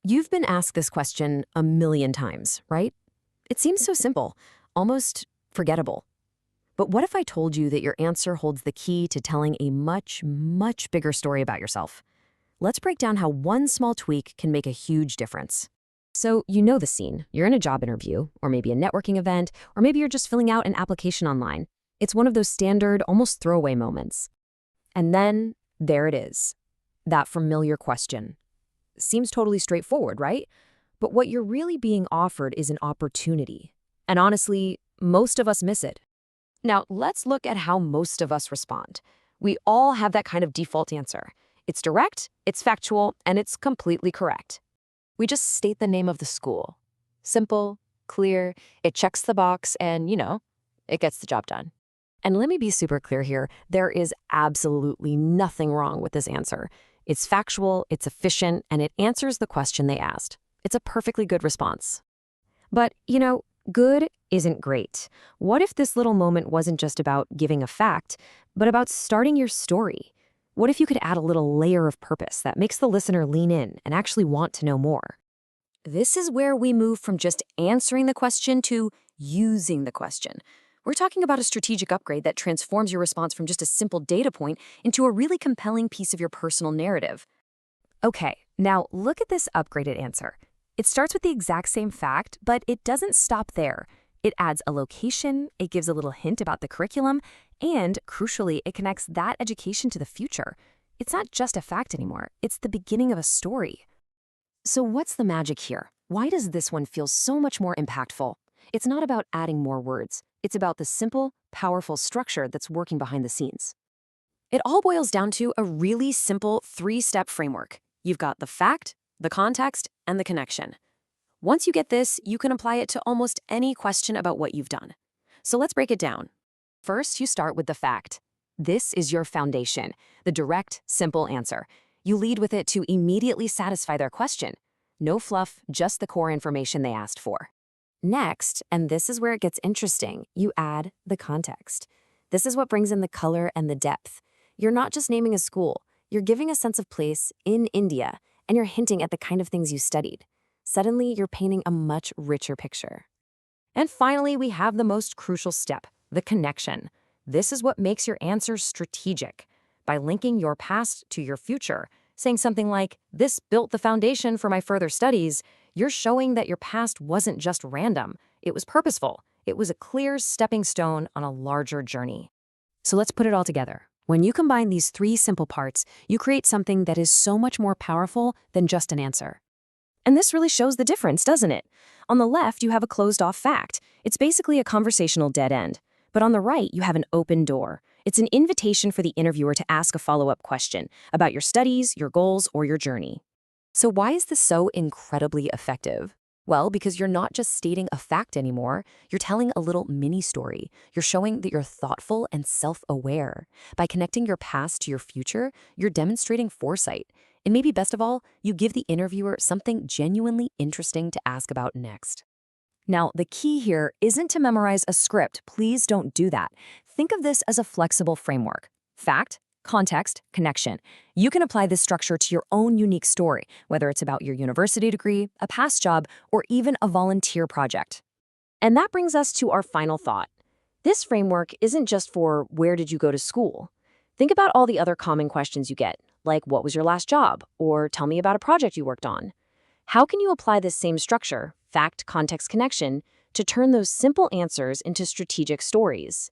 You've been asked this question a million times, right? It seems so simple, almost forgettable. But what if I told you that your answer holds the key to telling a much, much bigger story about yourself? Let's break down how one small tweak can make a huge difference. So, you know the scene. You're in a job interview, or maybe a networking event, or maybe you're just filling out an application online. It's one of those standard, almost throwaway moments. And then, there it is. That familiar question. Seems totally straightforward, right? But what you're really being offered is an opportunity. And honestly, most of us miss it. Now, let's look at how most of us respond. We all have that kind of default answer. It's direct, it's factual, and it's completely correct. We just state the name of the school. Simple, clear, it checks the box, and, it gets the job done. And let me be super clear here, there is absolutely nothing wrong with this answer. It's factual, it's efficient, and it answers the question they asked. It's a perfectly good response. But, good isn't great. What if this little moment wasn't just about giving a fact, but about starting your story? What if you could add a little layer of purpose that makes the listener lean in and actually want to know more? This is where we move from just answering the question to using the question. We're talking about a strategic upgrade that transforms your response from just a simple data point into a really compelling piece of your personal narrative. Okay, now look at this upgraded answer. It starts with the exact same fact, but it doesn't stop there. It adds a location, it gives a little hint about the curriculum, and, crucially, it connects that education to the future. It's not just a fact anymore, it's the beginning of a story. So what's the magic here? Why does this one feel so much more impactful? It's not about adding more words. It's about the simple, powerful structure that's working behind the scenes. It all boils down to a really simple 3-step framework. You've got the fact, the context, and the connection. Once you get this, you can apply it to almost any question about what you've done. So let's break it down. First, you start with the fact. This is your foundation, the direct, simple answer. You lead with it to immediately satisfy their question. No fluff, just the core information they asked for. Next, and this is where it gets interesting, you add the context. This is what brings in the color and the depth. You're not just naming a school, you're giving a sense of place in India, and you're hinting at the kind of things you studied. Suddenly, you're painting a much richer picture. And finally, we have the most crucial step, the connection. This is what makes your answer strategic. By linking your past to your future, saying something like, "This built the foundation for my further studies," you're showing that your past wasn't just random. It was purposeful. It was a clear stepping stone on a larger journey. So let's put it all together. When you combine these 3 simple parts, you create something that is so much more powerful than just an answer. And this really shows the difference, doesn't it? On the left, you have a closed-off fact. It's basically a conversational dead end. But on the right, you have an open door. It's an invitation for the interviewer to ask a follow-up question about your studies, your goals, or your journey. So why is this so incredibly effective? Well, because you're not just stating a fact anymore, you're telling a little mini-story. You're showing that you're thoughtful and self-aware. By connecting your past to your future, you're demonstrating foresight. And maybe best of all, you give the interviewer something genuinely interesting to ask about next. Now, the key here isn't to memorize a script. Please don't do that. Think of this as a flexible framework. Fact, context, connection. You can apply this structure to your own unique story, whether it's about your university degree, a past job, or even a volunteer project. And that brings us to our final thought. This framework isn't just for where did you go to school. Think about all the other common questions you get, like what was your last job, or tell me about a project you worked on. How can you apply this same structure, fact, context, connection, to turn those simple answers into strategic stories?